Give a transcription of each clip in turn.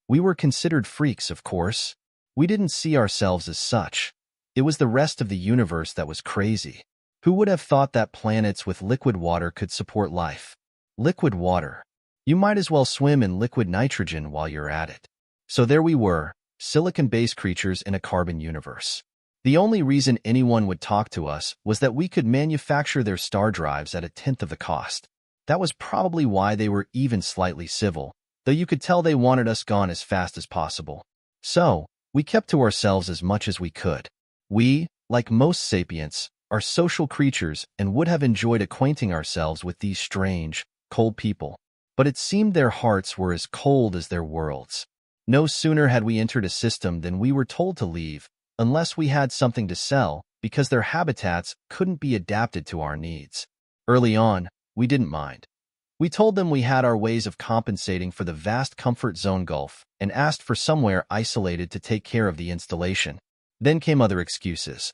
We were considered freaks, of course. We didn't see ourselves as such. It was the rest of the universe that was crazy. Who would have thought that planets with liquid water could support life? Liquid water. You might as well swim in liquid nitrogen while you're at it. So there we were, silicon-based creatures in a carbon universe. The only reason anyone would talk to us was that we could manufacture their star drives at 1/10 of the cost. That was probably why they were even slightly civil, though you could tell they wanted us gone as fast as possible. So, we kept to ourselves as much as we could. We, like most sapients, are social creatures and would have enjoyed acquainting ourselves with these strange, cold people. But it seemed their hearts were as cold as their worlds. No sooner had we entered a system than we were told to leave, unless we had something to sell, because their habitats couldn't be adapted to our needs. Early on, we didn't mind. We told them we had our ways of compensating for the vast comfort zone gulf and asked for somewhere isolated to take care of the installation. Then came other excuses.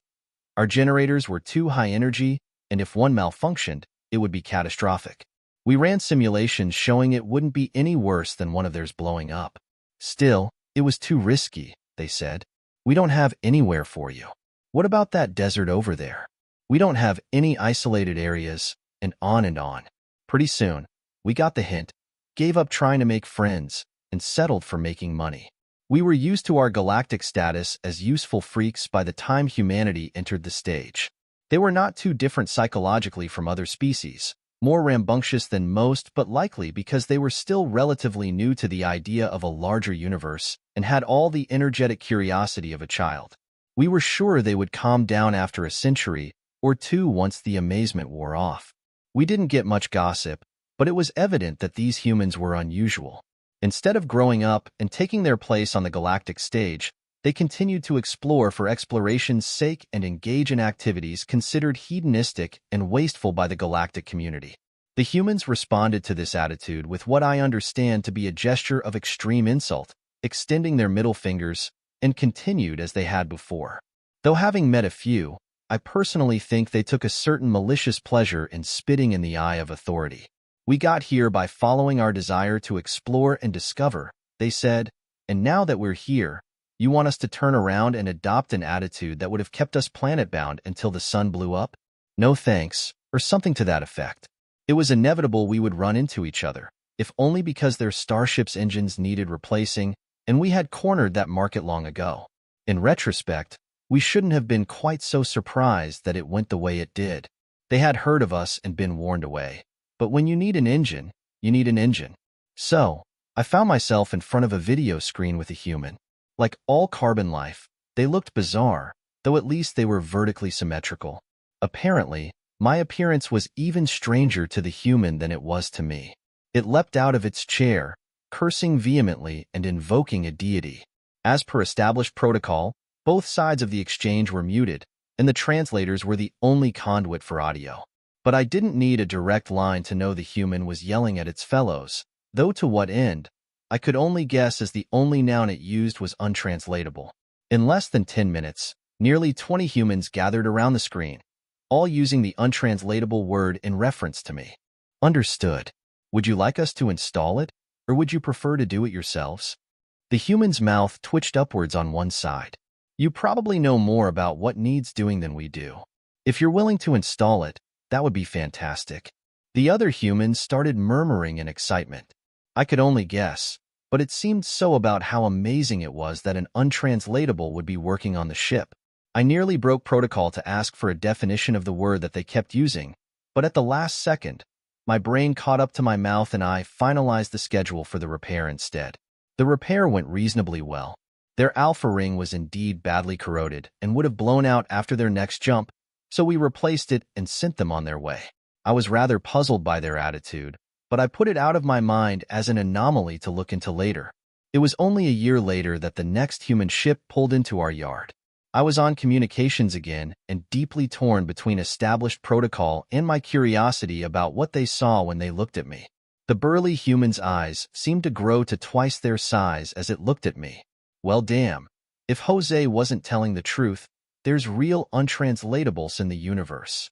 Our generators were too high energy, and if one malfunctioned, it would be catastrophic. We ran simulations showing it wouldn't be any worse than one of theirs blowing up. Still, it was too risky, they said. We don't have anywhere for you. What about that desert over there? We don't have any isolated areas, and on and on. Pretty soon, we got the hint, gave up trying to make friends, and settled for making money. We were used to our galactic status as useful freaks by the time humanity entered the stage. They were not too different psychologically from other species, more rambunctious than most, but likely because they were still relatively new to the idea of a larger universe and had all the energetic curiosity of a child. We were sure they would calm down after a century or two once the amazement wore off. We didn't get much gossip, but it was evident that these humans were unusual. Instead of growing up and taking their place on the galactic stage, they continued to explore for exploration's sake and engage in activities considered hedonistic and wasteful by the galactic community. The humans responded to this attitude with what I understand to be a gesture of extreme insult, extending their middle fingers, and continued as they had before. Though having met a few, I personally think they took a certain malicious pleasure in spitting in the eye of authority. We got here by following our desire to explore and discover, they said, and now that we're here, you want us to turn around and adopt an attitude that would have kept us planet-bound until the sun blew up? No thanks, or something to that effect. It was inevitable we would run into each other, if only because their starship's engines needed replacing, and we had cornered that market long ago. In retrospect, we shouldn't have been quite so surprised that it went the way it did. They had heard of us and been warned away. But when you need an engine, you need an engine. So, I found myself in front of a video screen with a human. Like all carbon life, they looked bizarre, though at least they were vertically symmetrical. Apparently, my appearance was even stranger to the human than it was to me. It leapt out of its chair, cursing vehemently and invoking a deity. As per established protocol, both sides of the exchange were muted, and the translators were the only conduit for audio. But I didn't need a direct line to know the human was yelling at its fellows, though to what end, I could only guess as the only noun it used was untranslatable. In less than 10 minutes, nearly 20 humans gathered around the screen, all using the untranslatable word in reference to me. Understood. Would you like us to install it, or would you prefer to do it yourselves? The human's mouth twitched upwards on one side. You probably know more about what needs doing than we do. If you're willing to install it, that would be fantastic. The other humans started murmuring in excitement. I could only guess, but it seemed so about how amazing it was that an untranslatable would be working on the ship. I nearly broke protocol to ask for a definition of the word that they kept using, but at the last second, my brain caught up to my mouth and I finalized the schedule for the repair instead. The repair went reasonably well. Their alpha ring was indeed badly corroded and would have blown out after their next jump, so we replaced it and sent them on their way. I was rather puzzled by their attitude, but I put it out of my mind as an anomaly to look into later. It was only a year later that the next human ship pulled into our yard. I was on communications again and deeply torn between established protocol and my curiosity about what they saw when they looked at me. The burly human's eyes seemed to grow to twice their size as it looked at me. Well, damn. If Jose wasn't telling the truth, there's real untranslatables in the universe.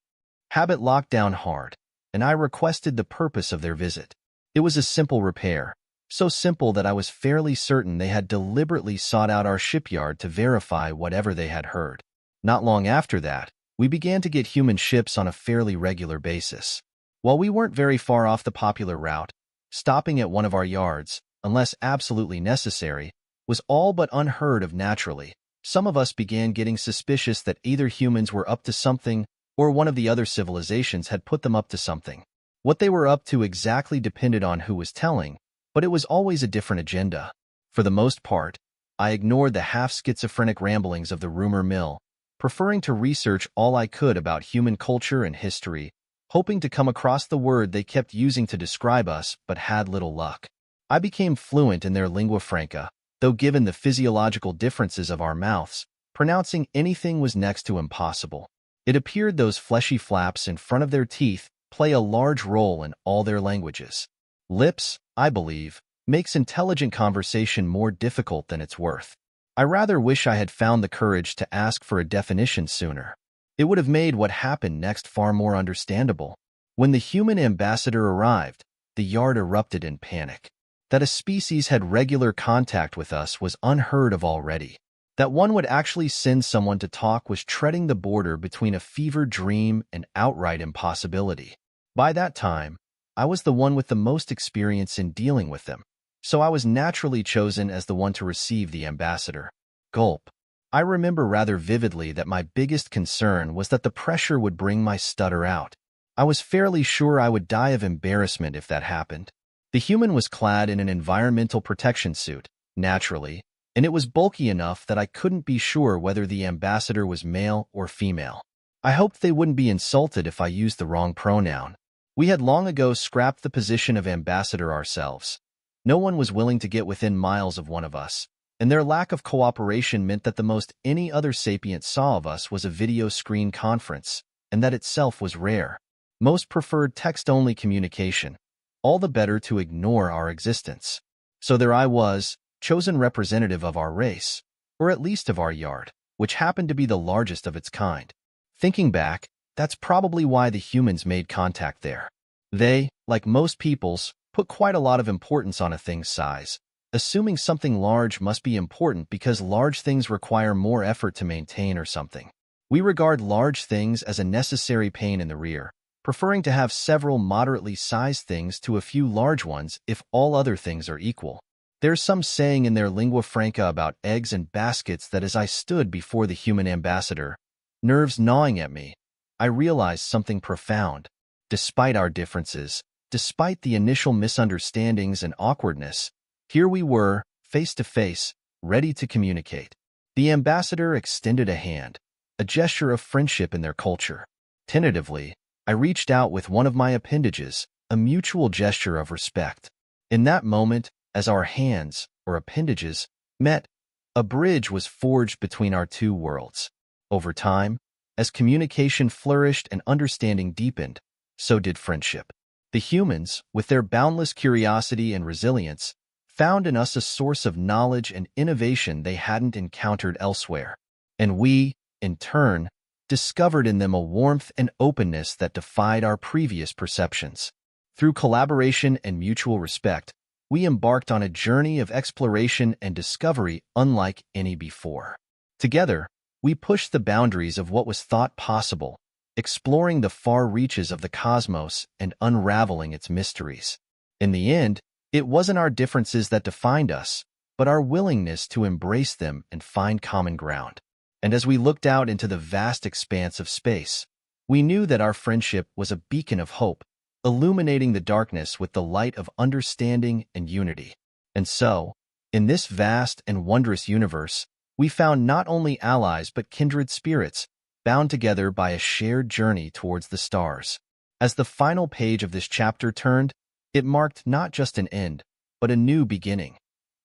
Habit locked down hard, and I requested the purpose of their visit. It was a simple repair, So simple that I was fairly certain they had deliberately sought out our shipyard to verify whatever they had heard. Not long after that, we began to get human ships on a fairly regular basis. While we weren't very far off the popular route, stopping at one of our yards, unless absolutely necessary, was all but unheard of naturally. Some of us began getting suspicious that either humans were up to something or one of the other civilizations had put them up to something. What they were up to exactly depended on who was telling, but it was always a different agenda. For the most part, I ignored the half-schizophrenic ramblings of the rumor mill, preferring to research all I could about human culture and history, hoping to come across the word they kept using to describe us but had little luck. I became fluent in their lingua franca, though given the physiological differences of our mouths, pronouncing anything was next to impossible. It appeared those fleshy flaps in front of their teeth play a large role in all their languages. Lips, I believe, makes intelligent conversation more difficult than it's worth. I rather wish I had found the courage to ask for a definition sooner. It would have made what happened next far more understandable. When the human ambassador arrived, the yard erupted in panic. That a species had regular contact with us was unheard of already. That one would actually send someone to talk was treading the border between a fever dream and outright impossibility. By that time, I was the one with the most experience in dealing with them, so I was naturally chosen as the one to receive the ambassador. Gulp. I remember rather vividly that my biggest concern was that the pressure would bring my stutter out. I was fairly sure I would die of embarrassment if that happened. The human was clad in an environmental protection suit, naturally, and it was bulky enough that I couldn't be sure whether the ambassador was male or female. I hoped they wouldn't be insulted if I used the wrong pronoun. We had long ago scrapped the position of ambassador ourselves. No one was willing to get within miles of one of us, and their lack of cooperation meant that the most any other sapient saw of us was a video screen conference, and that itself was rare. Most preferred text-only communication, all the better to ignore our existence. So there I was, chosen representative of our race, or at least of our yard, which happened to be the largest of its kind. Thinking back, that's probably why the humans made contact there. They, like most peoples, put quite a lot of importance on a thing's size, assuming something large must be important because large things require more effort to maintain or something. We regard large things as a necessary pain in the rear, preferring to have several moderately sized things to a few large ones if all other things are equal. There's some saying in their lingua franca about eggs and baskets that as I stood before the human ambassador, nerves gnawing at me, I realized something profound. Despite our differences, despite the initial misunderstandings and awkwardness, here we were, face to face, ready to communicate. The ambassador extended a hand, a gesture of friendship in their culture. Tentatively, I reached out with one of my appendages, a mutual gesture of respect. In that moment, as our hands, or appendages, met, a bridge was forged between our two worlds. Over time, as communication flourished and understanding deepened, so did friendship. The humans, with their boundless curiosity and resilience, found in us a source of knowledge and innovation they hadn't encountered elsewhere. And we, in turn, discovered in them a warmth and openness that defied our previous perceptions. Through collaboration and mutual respect, we embarked on a journey of exploration and discovery unlike any before. Together, we pushed the boundaries of what was thought possible, exploring the far reaches of the cosmos and unraveling its mysteries. In the end, it wasn't our differences that defined us, but our willingness to embrace them and find common ground. And as we looked out into the vast expanse of space, we knew that our friendship was a beacon of hope, illuminating the darkness with the light of understanding and unity. And so, in this vast and wondrous universe, we found not only allies but kindred spirits, bound together by a shared journey towards the stars. As the final page of this chapter turned, it marked not just an end, but a new beginning.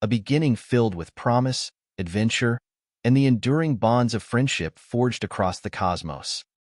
A beginning filled with promise, adventure, and the enduring bonds of friendship forged across the cosmos.